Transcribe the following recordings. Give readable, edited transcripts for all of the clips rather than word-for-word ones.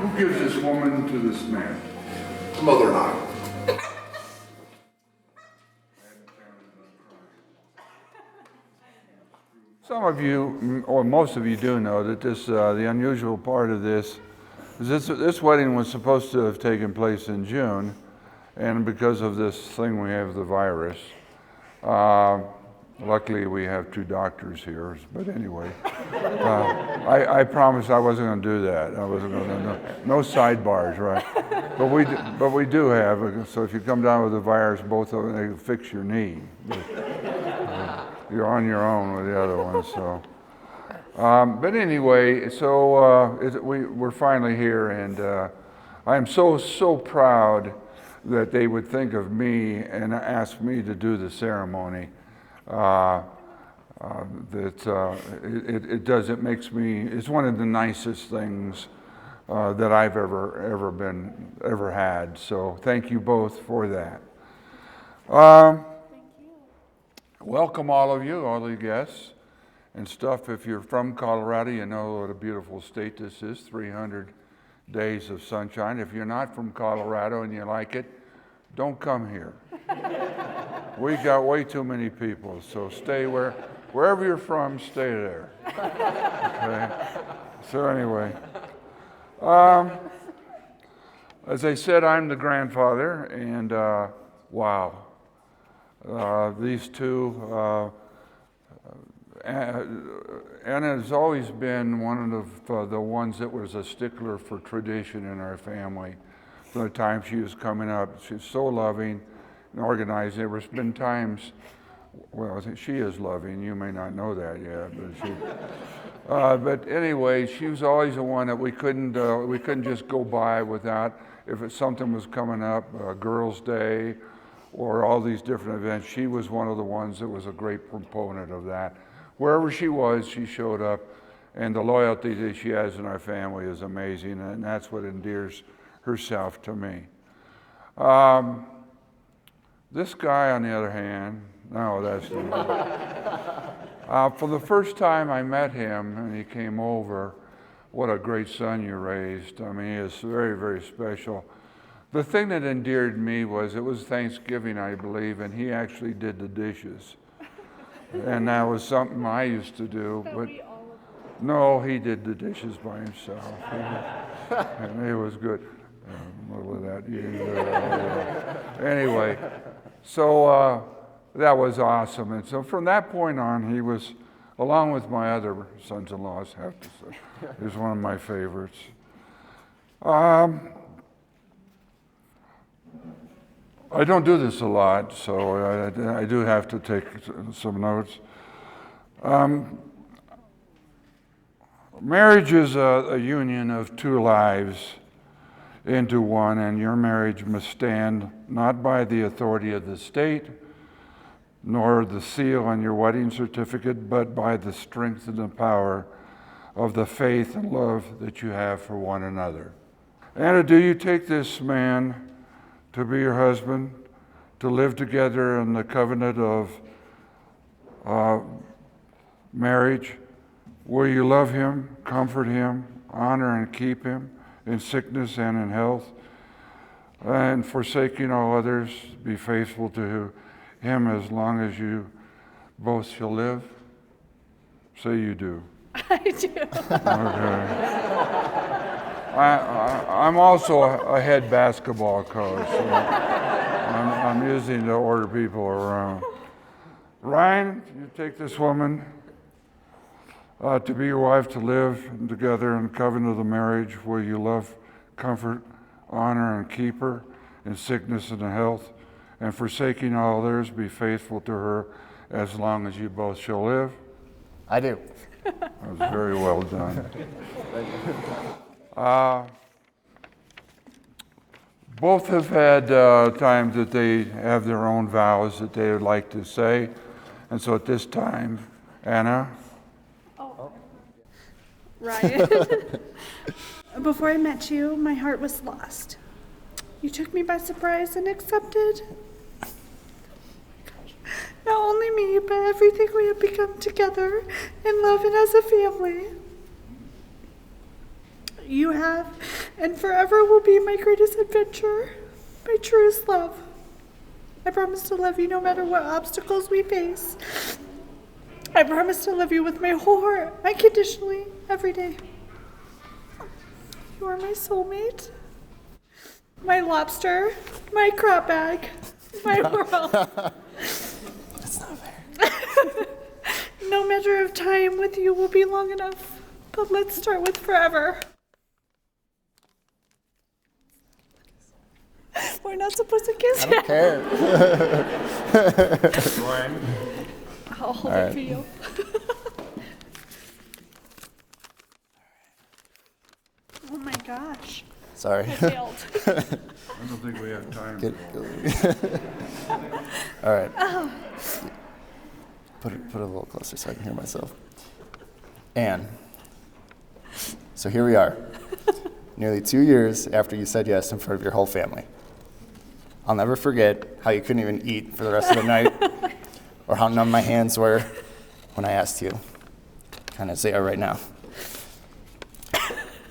Who gives this woman to this man? The mother and I. Some of you, or most of you, do know that the unusual part of this is this wedding was supposed to have taken place in June, and because of this thing we have the virus. Luckily, we have two doctors here. But anyway, I promised I wasn't going to do that. I wasn't going to no sidebars, right? But we do have. So if you come down with the virus, both of them they fix your knee. You're on your own with the other one. So, but anyway, so we're finally here, and I am so proud that they would think of me and ask me to do the ceremony. It makes me, it's one of the nicest things that I've ever had. So thank you both for that. Welcome all of you guests and stuff. If you're from Colorado, you know what a beautiful state this is, 300 days of sunshine. If you're not from Colorado and you like it, don't come here. We got way too many people, so stay wherever you're from, stay there. Okay? So anyway, as I said, I'm the grandfather, and wow, these two, Anna has always been one of the ones that was a stickler for tradition in our family. From the time she was coming up, she's so loving and organized. There was been times, well, I think she is loving. You may not know that yet, but anyway, she was always the one that we couldn't just go by without. If something was coming up, Girls' Day, or all these different events, she was one of the ones that was a great proponent of that. Wherever she was, she showed up, and the loyalty that she has in our family is amazing, and that's what endears herself to me. This guy, on the other hand, no, that's not. For the first time I met him and he came over, what a great son you raised. I mean, he is very, very special. The thing that endeared me was it was Thanksgiving, I believe, and he actually did the dishes. And that was something I used to do, but no, he did the dishes by himself. And it was good. A little of that. Anyway, so that was awesome. And so from that point on, he was, along with my other sons-in-laws, I have to say, he was one of my favorites. I don't do this a lot, so I do have to take some notes. Marriage is a union of two lives into one, and your marriage must stand not by the authority of the state, nor the seal on your wedding certificate, but by the strength and the power of the faith and love that you have for one another. Anna, do you take this man to be your husband, to live together in the covenant of marriage? Will you love him, comfort him, honor and keep him in sickness and in health, and forsaking all others, be faithful to him as long as you both shall live? Say you do. I do. Okay. I'm also a head basketball coach, so I'm using to order people around. Ryan, you take this woman to be your wife, to live together in the covenant of the marriage. Will you love, comfort, honor, and keep her in sickness and in health, and forsaking all others, be faithful to her as long as you both shall live? I do. That was very well done. Both have had times that they have their own vows that they would like to say. And so at this time, Anna. Ryan, before I met you, my heart was lost. You took me by surprise and accepted not only me, but everything we have become together in love and as a family. You have and forever will be my greatest adventure, my truest love. I promise to love you no matter what obstacles we face. I promise to love you with my whole heart, unconditionally, every day. You are my soulmate, my lobster, my crop bag, my world. That's not fair. No measure of time with you will be long enough, but let's start with forever. We're not supposed to kiss I yet. don't care. I'll hold All it right. for you. Oh my gosh. Sorry. I failed. I don't think we have time. All right. Put it a little closer so I can hear myself. Anne, so here we are, nearly 2 years after you said yes in front of your whole family. I'll never forget how you couldn't even eat for the rest of the night, or how numb my hands were when I asked you. Can I say it right now?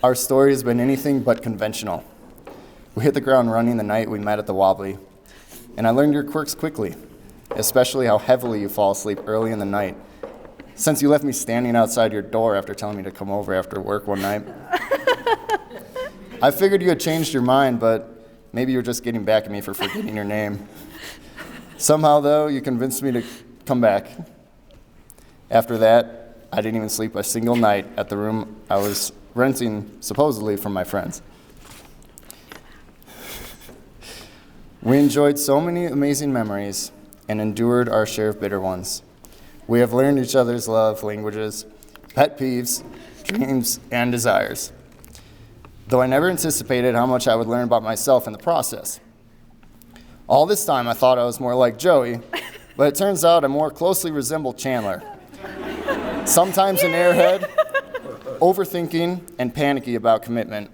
Our story has been anything but conventional. We hit the ground running the night we met at the Wobbly, and I learned your quirks quickly, especially how heavily you fall asleep early in the night, since you left me standing outside your door after telling me to come over after work one night. I figured you had changed your mind, but maybe you were just getting back at me for forgetting your name. Somehow, though, you convinced me to come back. After that, I didn't even sleep a single night at the room I was renting, supposedly, from my friends. We enjoyed so many amazing memories and endured our share of bitter ones. We have learned each other's love languages, pet peeves, dreams, and desires. Though I never anticipated how much I would learn about myself in the process. All this time I thought I was more like Joey, but it turns out I more closely resemble Chandler. Sometimes an airhead, overthinking, and panicky about commitment.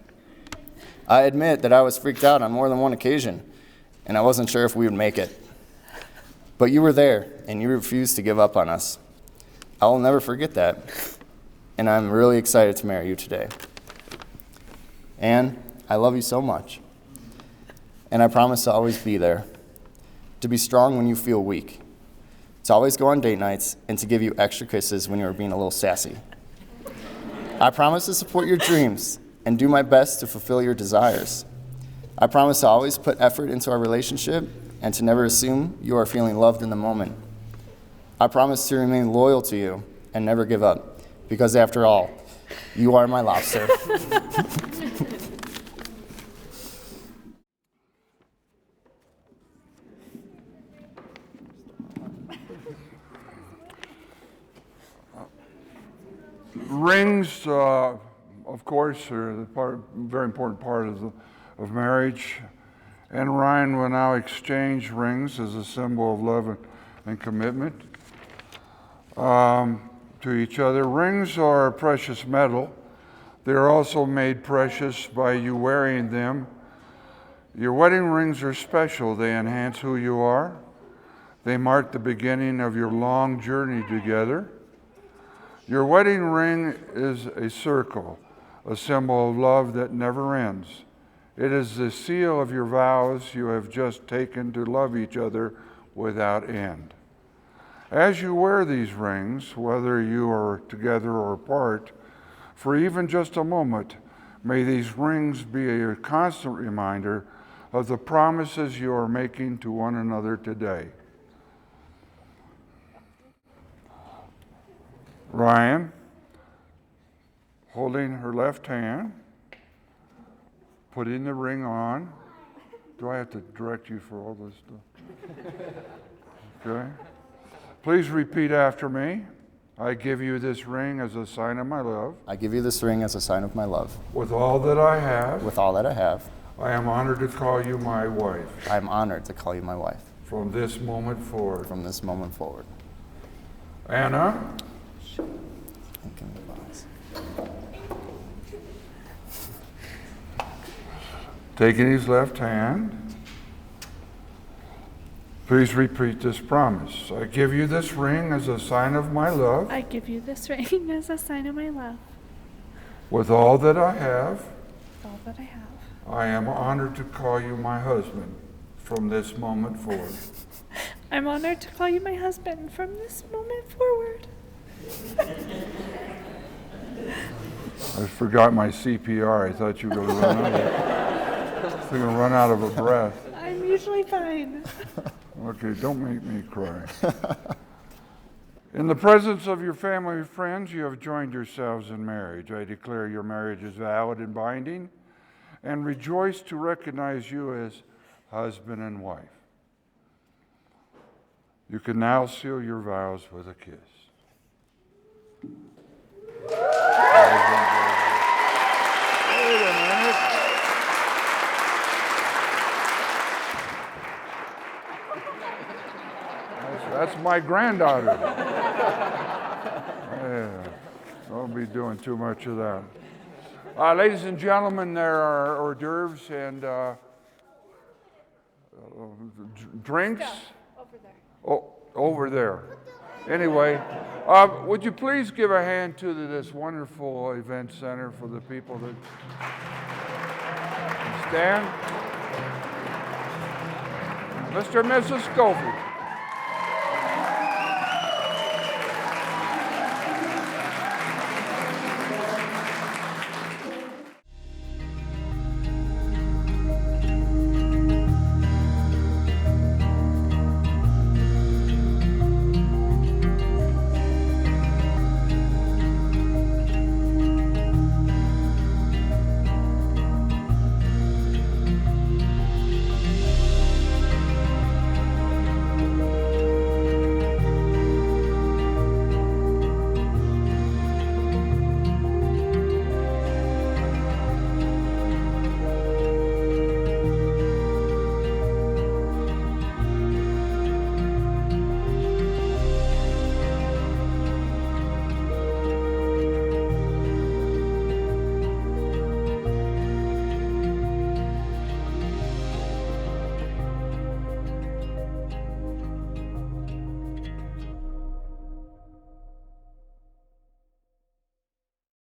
I admit that I was freaked out on more than one occasion, and I wasn't sure if we would make it. But you were there, and you refused to give up on us. I will never forget that, and I'm really excited to marry you today. Anne, I love you so much, and I promise to always be there, to be strong when you feel weak, to always go on date nights, and to give you extra kisses when you are being a little sassy. I promise to support your dreams and do my best to fulfill your desires. I promise to always put effort into our relationship and to never assume you are feeling loved in the moment. I promise to remain loyal to you and never give up, because after all, you are my lobster. Rings, of course, are the very important part of marriage. And Ryan will now exchange rings as a symbol of love and commitment to each other. Rings are a precious metal. They are also made precious by you wearing them. Your wedding rings are special. They enhance who you are. They mark the beginning of your long journey together. Your wedding ring is a circle, a symbol of love that never ends. It is the seal of your vows you have just taken to love each other without end. As you wear these rings, whether you are together or apart, for even just a moment, may these rings be a constant reminder of the promises you are making to one another today. Ryan, holding her left hand, putting the ring on. Do I have to direct you for all this stuff? Okay. Please repeat after me. I give you this ring as a sign of my love. I give you this ring as a sign of my love. With all that I have, With all that I have, I am honored to call you my wife I am honored to call you my wife from this moment forward. from this moment forward. Anna, Give me the box. taking his left hand, please repeat this promise. I give you this ring as a sign of my love. I give you this ring as a sign of my love. With all that I have, With all that I have, I am honored to call you my husband from this moment forward. I'm honored to call you my husband from this moment forward. I forgot my CPR. I thought you were going to run out of a breath. I'm usually fine. Okay, don't make me cry. In the presence of your family and friends, you have joined yourselves in marriage. I declare your marriage is valid and binding, and rejoice to recognize you as husband and wife. You can now seal your vows with a kiss. Wait a minute. That's my granddaughter. Yeah, don't be doing too much of that. Ladies and gentlemen, there are hors d'oeuvres and drinks. Over there. Oh, over there. Anyway, would you please give a hand to this wonderful event center for the people that stand? Mr. and Mrs. Schofield.